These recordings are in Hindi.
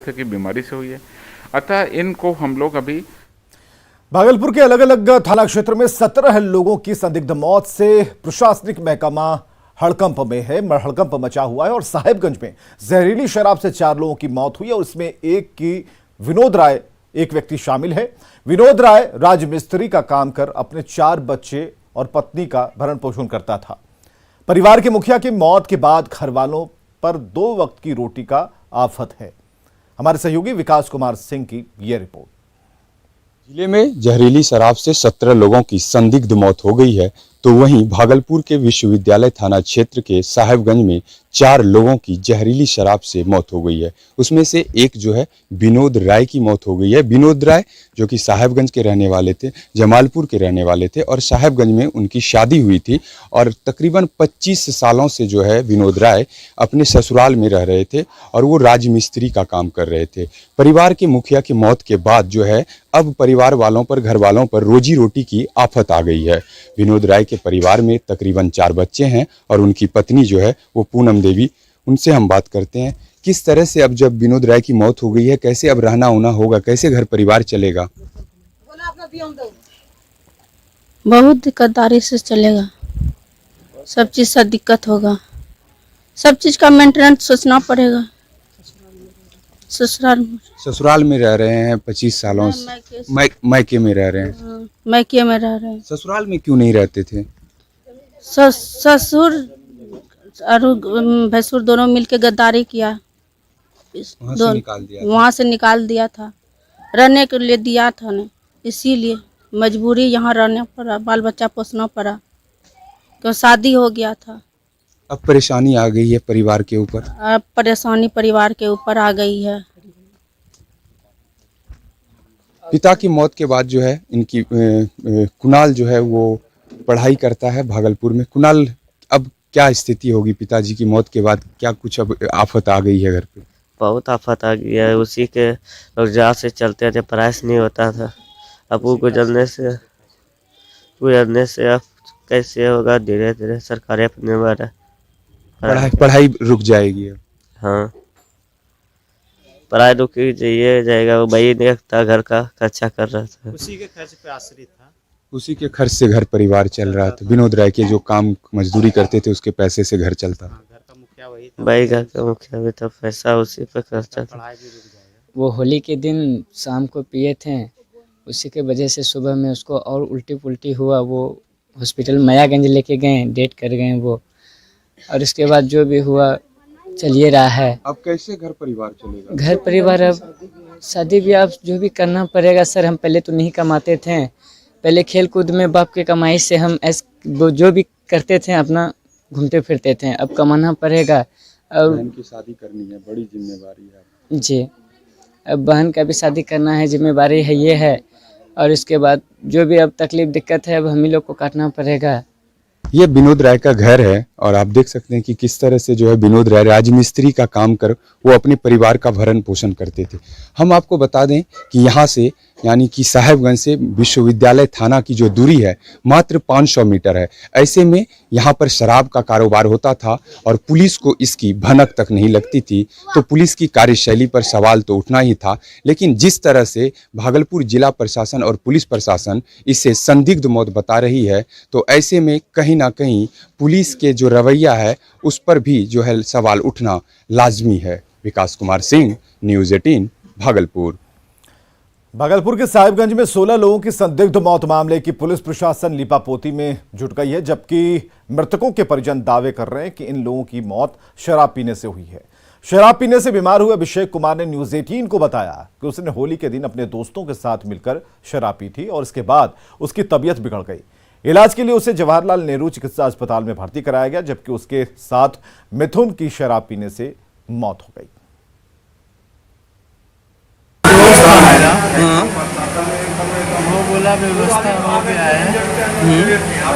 की बीमारी से हुई है। अतः इनको हम लोग अभी भागलपुर के अलग अलग थाना क्षेत्र में 17 लोगों की संदिग्ध मौत से प्रशासनिक महकमा हड़कंप में है। हड़कंप मचा हुआ है और साहेबगंज में जहरीली शराब से 4 लोगों की मौत हुई है और इसमें एक की विनोद राय एक व्यक्ति शामिल है। विनोद राय राजमिस्त्री का काम कर अपने 4 बच्चे और पत्नी का भरण पोषण करता था। परिवार के मुखिया की मौत के बाद घर वालों पर 2 वक्त की रोटी का आफत है। हमारे सहयोगी विकास कुमार सिंह की यह रिपोर्ट। जिले में जहरीली शराब से 17 लोगों की संदिग्ध मौत हो गई है, तो वहीं भागलपुर के विश्वविद्यालय थाना क्षेत्र के साहेबगंज में 4 लोगों की जहरीली शराब से मौत हो गई है। उसमें से एक जो है विनोद राय की मौत हो गई है। विनोद राय जो कि साहेबगंज के रहने वाले थे, जमालपुर के रहने वाले थे और साहेबगंज में उनकी शादी हुई थी और तकरीबन 25 सालों से जो है विनोद राय अपने ससुराल में रह रहे थे और वो राजमिस्त्री का काम कर रहे थे। परिवार के मुखिया की मौत के बाद जो है अब परिवार वालों पर, घर वालों पर रोजी रोटी की आफत आ गई है। विनोद राय के परिवार में तकरीबन 4 बच्चे हैं और उनकी पत्नी जो है वो पूनम देवी। उनसे हम बात करते हैं किस तरह से अब जब विनोद राय की मौत हो गई है कैसे अब रहना होना होगा, कैसे घर परिवार चलेगा। बहुत दिक्कतदारी से चलेगा, सब चीज से दिक्कत होगा, सब चीज का मेंटेनेंस सोचना पड़ेगा। ससुराल में रह रहे हैं 25 सालों से, मायके में रह रहे हैं। मायके में रह रहे हैं। ससुराल में क्यों नहीं रहते थे? ससुर और भैंसुर दोनों मिलके गद्दारी किया, वहाँ से निकाल दिया था, रहने के लिए दिया था नहीं, इसीलिए मजबूरी यहाँ रहना पड़ा, बाल बच्चा पोसना पड़ा, क्यों शादी हो गया था। अब परेशानी आ गई है परिवार के ऊपर। अब परेशानी परिवार के ऊपर आ गई है। पिता की मौत के बाद जो है इनकी कुणाल जो है वो पढ़ाई करता है भागलपुर में। कुणाल, अब क्या स्थिति होगी पिताजी की मौत के बाद? क्या कुछ अब आफत आ गई है घर पे? बहुत आफत आ गई है। उसी के रोजगार से चलते थे, पढ़ाई नहीं होता था। अब वो गुजरने से अब कैसे होगा? धीरे धीरे सरकारें अपने बारे पढ़ाई रुक जाएगी अब। हाँ, पढ़ाई रुक ही जाएगा। वो भाई देखता घर का खर्चा कर रहा था, उसी के खर्च पे आश्रित था, उसी के खर्च से घर परिवार चल रहा था। विनोद राय के जो काम मजदूरी करते थे उसके पैसे से घर चलता। घर का मुखिया वही था, भाई घर का मुखिया भी था, पैसा उसी पे खर्चा था। पढ़ाई भी रुक जाएगा। वो होली के दिन शाम को पिए थे, उसी के वजह से सुबह में उसको और उल्टी पुल्टी हुआ। वो हॉस्पिटल मायागंज लेके गए, डेट कर गए वो, और इसके बाद जो भी हुआ चलिए रहा है। अब कैसे घर परिवार चलेगा? घर परिवार अब शादी ब्याह जो भी करना पड़ेगा सर। हम पहले तो नहीं कमाते थे, पहले खेल कूद में बाप के कमाई से हम जो भी करते थे अपना घूमते फिरते थे। अब कमाना पड़ेगा और बहन की शादी करनी है, बड़ी जिम्मेवारी है जी। अब बहन का भी शादी करना है, जिम्मेवारी है ये है, और इसके बाद जो भी अब तकलीफ दिक्कत है अब हम ही लोग को काटना पड़ेगा। ये विनोद राय का घर है और आप देख सकते हैं कि किस तरह से जो है विनोद राय राजमिस्त्री का काम कर वो अपने परिवार का भरण पोषण करते थे। हम आपको बता दें कि यहाँ से यानी कि साहेबगंज से विश्वविद्यालय थाना की जो दूरी है मात्र 500 मीटर है। ऐसे में यहाँ पर शराब का कारोबार होता था और पुलिस को इसकी भनक तक नहीं लगती थी, तो पुलिस की कार्यशैली पर सवाल तो उठना ही था। लेकिन जिस तरह से भागलपुर जिला प्रशासन और पुलिस प्रशासन इसे संदिग्ध मौत बता रही है, तो ऐसे में कहीं ना कहीं पुलिस के जो रवैया है उस पर भी जो है सवाल उठना लाजमी है। विकास कुमार सिंह, न्यूज़ 18, भागलपुर। भागलपुर के साहिबगंज में 16 लोगों की संदिग्ध मौत मामले की पुलिस प्रशासन लीपापोती में जुट गई है, जबकि मृतकों के परिजन दावे कर रहे हैं कि इन लोगों की मौत शराब पीने से हुई है। शराब पीने से बीमार हुए अभिषेक कुमार ने न्यूज़ 18 को बताया कि उसने होली के दिन अपने दोस्तों के साथ मिलकर शराब पी थी और इसके बाद उसकी तबीयत बिगड़ गई। इलाज के लिए उसे जवाहरलाल नेहरू चिकित्सा अस्पताल में भर्ती कराया गया, जबकि उसके साथ मिथुन की शराब पीने से मौत हो गई। वो बोला व्यवस्था हो गया है,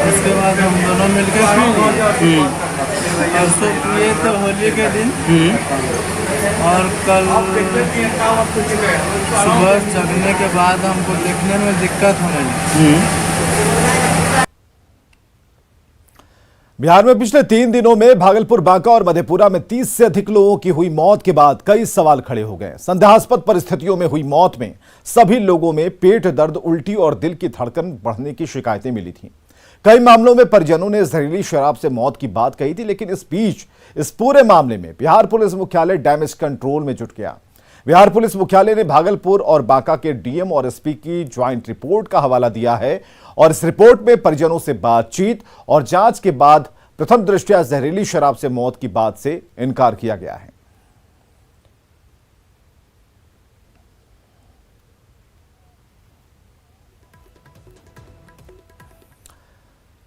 उसके बाद हम दोनों मिलकर परसों पिए थे होली के दिन, और कल सुबह जगने के बाद हमको देखने में दिक्कत होने लगी। बिहार में पिछले 3 दिनों में भागलपुर, बांका और मधेपुरा में 30 से अधिक लोगों की हुई मौत के बाद कई सवाल खड़े हो गए। संदेहास्पद परिस्थितियों में हुई मौत में सभी लोगों में पेट दर्द, उल्टी और दिल की धड़कन बढ़ने की शिकायतें मिली थीं। कई मामलों में परिजनों ने जहरीली शराब से मौत की बात कही थी, लेकिन इस बीच इस पूरे मामले में बिहार पुलिस मुख्यालय डैमेज कंट्रोल में जुट गया। बिहार पुलिस मुख्यालय ने भागलपुर और बांका के डीएम और एसपी की ज्वाइंट रिपोर्ट का हवाला दिया है और इस रिपोर्ट में परिजनों से बातचीत और जांच के बाद प्रथम दृष्टया जहरीली शराब से मौत की बात से इनकार किया गया है।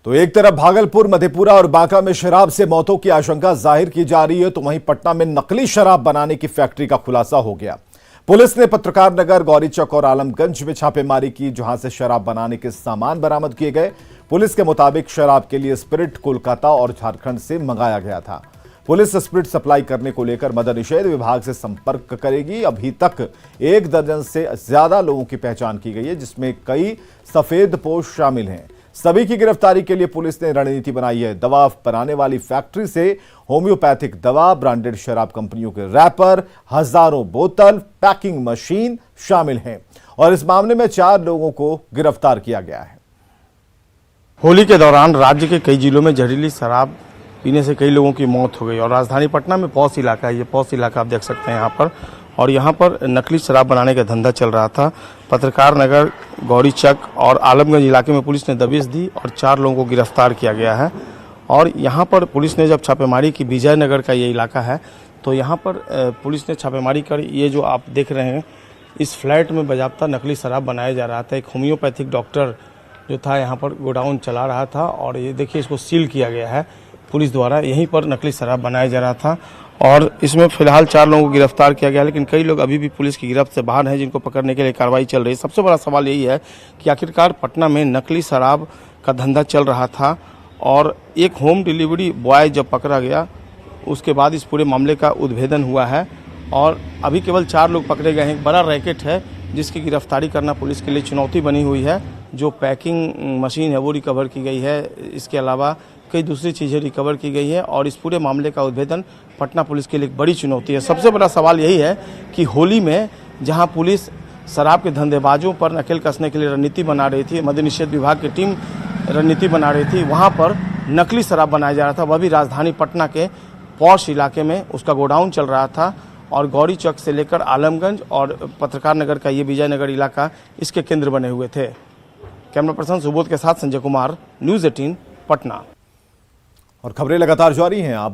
तो एक तरफ भागलपुर, मधेपुरा और बांका में शराब से मौतों की आशंका जाहिर की जा रही है, तो वहीं पटना में नकली शराब बनाने की फैक्ट्री का खुलासा हो गया। पुलिस ने पत्रकार नगर, गौरीचक और आलमगंज में छापेमारी की, जहां से शराब बनाने के सामान बरामद किए गए। पुलिस के मुताबिक शराब के लिए स्पिरिट कोलकाता और झारखंड से मंगाया गया था। पुलिस स्पिरिट सप्लाई करने को लेकर मद्य निषेध विभाग से संपर्क करेगी। अभी तक 1 दर्जन से ज्यादा लोगों की पहचान की गई है, जिसमें कई सफेदपोश शामिल हैं। सभी की गिरफ्तारी के लिए पुलिस ने रणनीति बनाई है। दवा बनाने वाली फैक्ट्री से होम्योपैथिक दवा, ब्रांडेड शराब कंपनियों के रैपर, हजारों बोतल, पैकिंग मशीन शामिल हैं और इस मामले में 4 लोगों को गिरफ्तार किया गया है। होली के दौरान राज्य के कई जिलों में जहरीली शराब पीने से कई लोगों की मौत हो गई और राजधानी पटना में पौष इलाका है, ये पौष इलाका आप देख सकते हैं यहाँ पर, और यहाँ पर नकली शराब बनाने का धंधा चल रहा था। पत्रकार नगर, गौरीचक और आलमगंज इलाके में पुलिस ने दबिश दी और 4 लोगों को गिरफ्तार किया गया है। और यहाँ पर पुलिस ने जब छापेमारी की, विजयनगर का ये इलाका है, तो यहाँ पर पुलिस ने छापेमारी कर, ये जो आप देख रहे हैं, इस फ्लैट में बाजाबता नकली शराब बनाया जा रहा था। एक होम्योपैथिक डॉक्टर जो था यहाँ पर गोडाउन चला रहा था और ये देखिए इसको सील किया गया है पुलिस द्वारा। यहीं पर नकली शराब बनाया जा रहा था और इसमें फिलहाल 4 लोगों को गिरफ्तार किया गया, लेकिन कई लोग अभी भी पुलिस की गिरफ्त से बाहर हैं, जिनको पकड़ने के लिए कार्रवाई चल रही है। सबसे बड़ा सवाल यही है कि आखिरकार पटना में नकली शराब का धंधा चल रहा था और एक होम डिलीवरी बॉय जब पकड़ा गया, उसके बाद इस पूरे मामले का उद्भेदन हुआ है और अभी केवल 4 लोग पकड़े गए हैं। एक बड़ा रैकेट है जिसकी गिरफ्तारी करना पुलिस के लिए चुनौती बनी हुई है। जो पैकिंग मशीन है वो रिकवर की गई है, इसके अलावा कई दूसरी चीज़ें रिकवर की गई है और इस पूरे मामले का उद्भेदन पटना पुलिस के लिए एक बड़ी चुनौती है। सबसे बड़ा सवाल यही है कि होली में जहां पुलिस शराब के धंधेबाजों पर नकेल कसने के लिए रणनीति बना रही थी, मद्य निषेध विभाग की टीम रणनीति बना रही थी, वहां पर नकली शराब बनाया जा रहा था, वह भी राजधानी पटना के पौष इलाके में उसका गोडाउन चल रहा था और गौरी चौक से लेकर आलमगंज और पत्रकार नगर का ये विजयनगर इलाका इसके केंद्र बने हुए थे। कैमरा पर्सन सुबोध के साथ संजय कुमार, न्यूज़ 18 पटना। और खबरें लगातार जारी हैं। आप